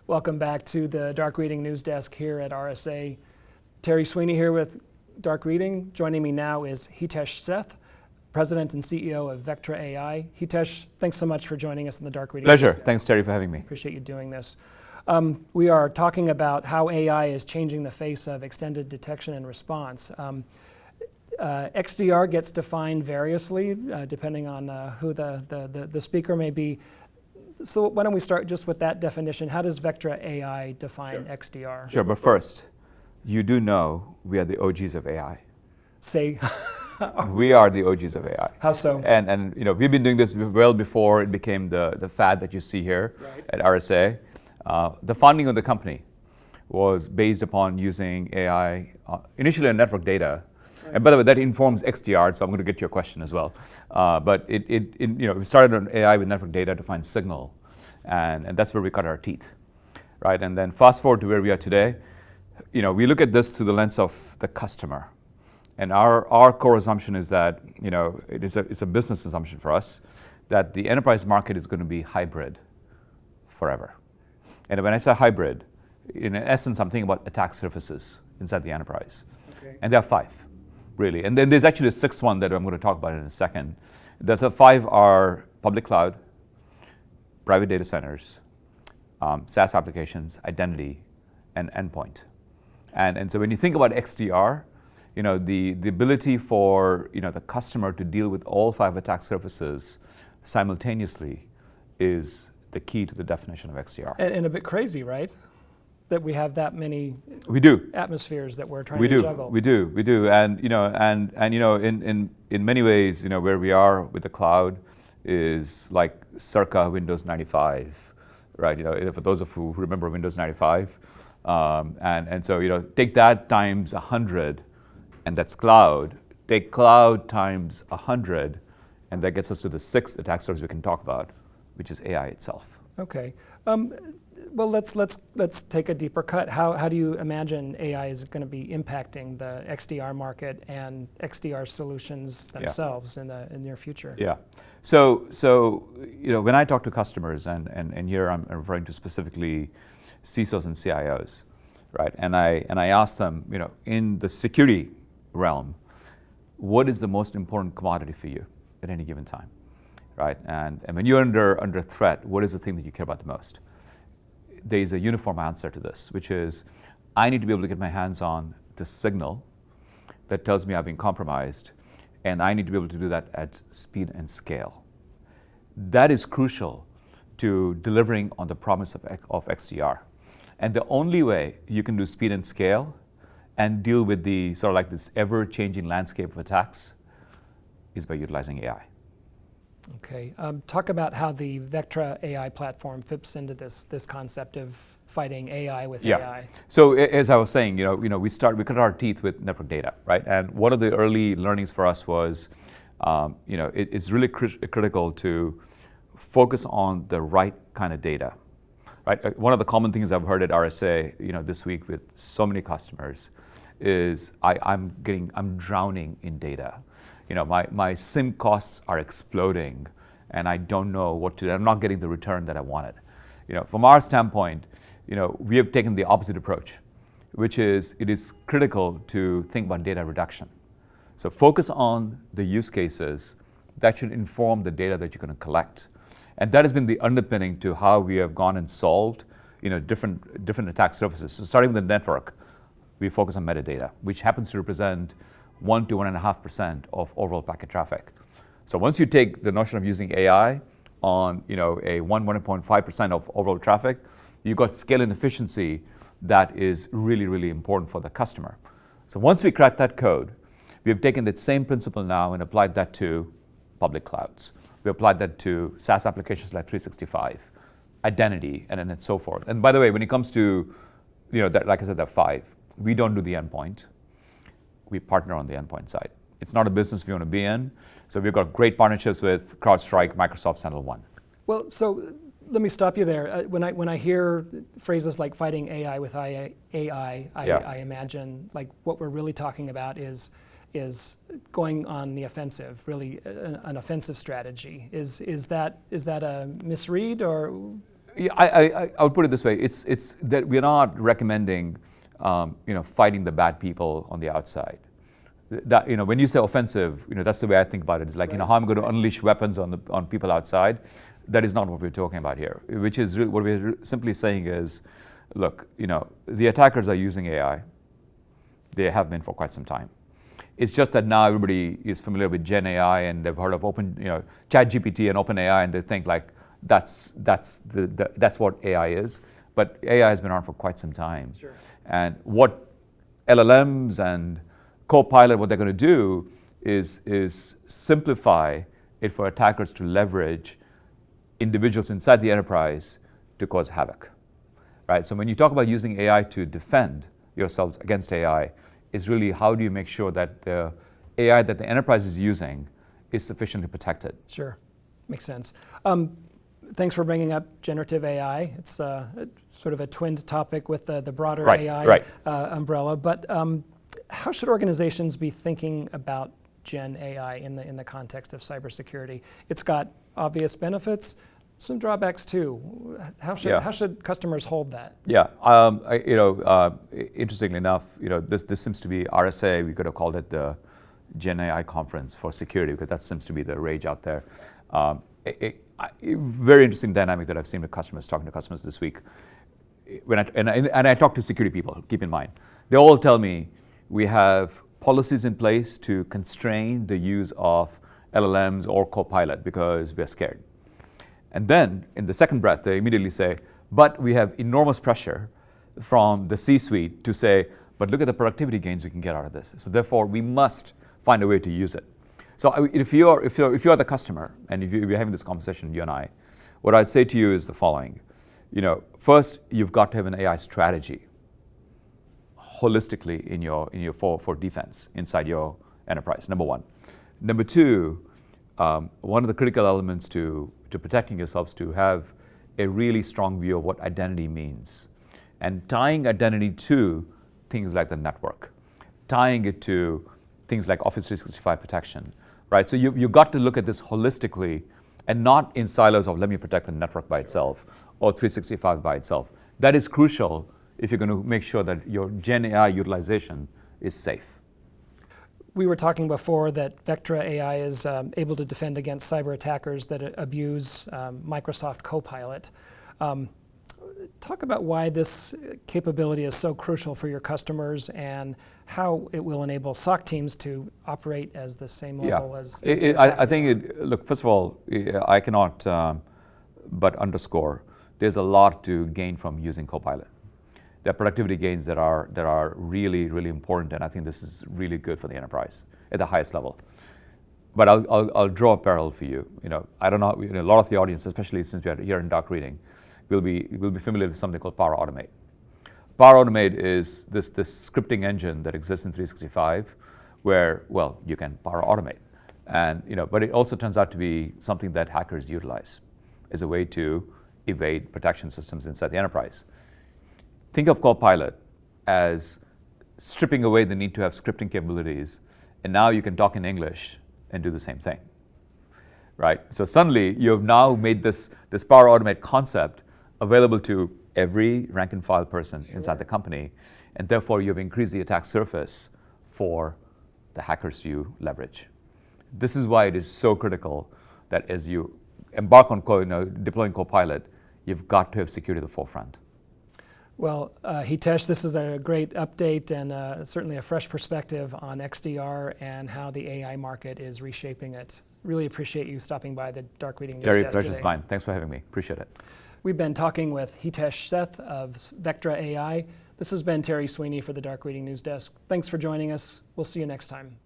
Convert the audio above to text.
Welcome back to the Dark Reading News Desk here at RSA. Terry Sweeney here with Dark Reading. Joining me now is Hitesh Sheth, President and CEO of Vectra AI. Hitesh, thanks so much for joining us in the Dark Reading Pleasure. News Desk. Thanks, Terry, for having me. Appreciate you doing this. We are talking about how AI is changing the face of extended detection and response. XDR gets defined variously depending on who the speaker may be. So why don't we start just with that definition? How does Vectra AI define XDR? Sure, but first, you do know we are the OGs of AI. Say, We are the OGs of AI. how so? And you know, we've been doing this well before it became the fad that you see here at RSA. The founding of the company was based upon using AI, initially on network data. And by the way, that informs XDR, so I'm going to get to your question as well. But we started on AI with network data to find signal, and that's where we cut our teeth, right? And then fast forward to where we are today. You know, we look at this through the lens of the customer, and our core assumption is that it's a business assumption for us that the enterprise market is going to be hybrid forever. And when I say hybrid, in essence, I'm thinking about attack surfaces inside the enterprise, and there are 5. Really, and then there's actually a 6th one that I'm going to talk about in a second. The 5 are public cloud, private data centers, SaaS applications, identity, and endpoint. And so when you think about XDR, the ability for the customer to deal with all 5 attack surfaces simultaneously is the key to the definition of XDR. And a bit crazy, right? That we have that many atmospheres that we're trying to juggle. We do, and in many ways, where we are with the cloud is like circa Windows 95, right? For those of you who remember Windows 95, and so take that times 100, and that's cloud. Take cloud times 100, and that gets us to the 6th attack surface we can talk about, which is AI itself. Okay. Well, let's take a deeper cut. How do you imagine AI is going to be impacting the XDR market and XDR solutions themselves in the near future? Yeah. So when I talk to customers, and here I'm referring to specifically CISOs and CIOs, right? And I ask them, in the security realm, what is the most important commodity for you at any given time, right? And when you're under threat, what is the thing that you care about the most? There is a uniform answer to this, which is I need to be able to get my hands on the signal that tells me I've been compromised, and I need to be able to do that at speed and scale. That is crucial to delivering on the promise of XDR. And the only way you can do speed and scale and deal with the sort of like this ever-changing landscape of attacks is by utilizing AI. Okay, talk about how the Vectra AI platform fits into this concept of fighting AI with AI. So as I was saying, we cut our teeth with network data, right? And one of the early learnings for us was, it's really critical to focus on the right kind of data, right? One of the common things I've heard at RSA, this week with so many customers, is I'm drowning in data. My SIM costs are exploding, and I don't know what to do. I'm not getting the return that I wanted. From our standpoint, we have taken the opposite approach, which is it is critical to think about data reduction. So focus on the use cases that should inform the data that you're going to collect, and that has been the underpinning to how we have gone and solved, different attack surfaces. So starting with the network, we focus on metadata, which happens to represent 1 to 1.5% of overall packet traffic. So once you take the notion of using AI on a 1.5% of overall traffic, you've got scale and efficiency that is really, really important for the customer. So once we crack that code, we have taken that same principle now and applied that to public clouds. We applied that to SaaS applications like 365, identity, and so forth. And by the way, when it comes to, that, like I said, there are 5. We don't do the endpoint. We partner on the endpoint side. It's not a business we want to be in, so we've got great partnerships with CrowdStrike, Microsoft, SentinelOne. Well, so let me stop you there. When I hear phrases like fighting AI with AI, I imagine like what we're really talking about is going on the offensive, really an offensive strategy. Is that a misread or? Yeah, I would put it this way: it's that we're not recommending, fighting the bad people on the outside. That when you say offensive, that's the way I think about it. It's like how I'm going to unleash weapons on people outside. That is not what we're talking about here. Which is what we're simply saying is, look, the attackers are using AI. They have been for quite some time. It's just that now everybody is familiar with Gen AI and they've heard of ChatGPT and OpenAI, and they think like that's what AI is. But AI has been around for quite some time. Sure. And what LLMs and Copilot, what they're going to do is simplify it for attackers to leverage individuals inside the enterprise to cause havoc. Right? So when you talk about using AI to defend yourselves against AI, is really how do you make sure that the AI that the enterprise is using is sufficiently protected. Sure, makes sense. Thanks for bringing up generative AI. It's sort of a twinned topic with the broader AI umbrella. But how should organizations be thinking about Gen AI in the context of cybersecurity? It's got obvious benefits, some drawbacks too. How should customers hold that? Yeah, interestingly enough, this seems to be RSA. We could have called it the Gen AI Conference for security because that seems to be the rage out there. Very interesting dynamic that I've seen with customers, talking to customers this week. And I talk to security people, keep in mind. They all tell me we have policies in place to constrain the use of LLMs or Copilot because we're scared. And then in the second breath, they immediately say, but we have enormous pressure from the C-suite to say, but look at the productivity gains we can get out of this. So therefore, we must find a way to use it. So if you're the customer, and if you're having this conversation, you and I, what I'd say to you is the following. First, you've got to have an AI strategy holistically in your for defense inside your enterprise, number one. Number two, one of the critical elements to protecting yourselves to have a really strong view of what identity means, and tying identity to things like the network, tying it to things like Office 365 protection, right? So you've got to look at this holistically and not in silos of let me protect the network by itself or 365 by itself. That is crucial if you're going to make sure that your Gen AI utilization is safe. We were talking before that Vectra AI is able to defend against cyber attackers that abuse Microsoft Copilot. Talk about why this capability is so crucial for your customers and how it will enable SOC teams to operate as the same level as I think, look, first of all, I cannot but underscore there's a lot to gain from using Copilot. There are productivity gains that are really, really important, and I think this is really good for the enterprise at the highest level. But I'll draw a parallel for you. I don't know, a lot of the audience, especially since we are here in dark reading, will be familiar with something called Power Automate. Power Automate is this scripting engine that exists in 365, where you can Power Automate, and but it also turns out to be something that hackers utilize as a way to evade protection systems inside the enterprise. Think of Copilot as stripping away the need to have scripting capabilities, and now you can talk in English and do the same thing, right? So suddenly you have now made this Power Automate concept available to every rank and file person inside the company, and therefore you've increased the attack surface for the hackers you leverage. This is why it is so critical that as you embark on deploying Copilot, you've got to have security at the forefront. Well, Hitesh, this is a great update and certainly a fresh perspective on XDR and how the AI market is reshaping it. Really appreciate you stopping by the Dark Reading News Desk today. Pleasure's mine. Thanks for having me. Appreciate it. We've been talking with Hitesh Sheth of Vectra AI. This has been Terry Sweeney for the Dark Reading News Desk. Thanks for joining us. We'll see you next time.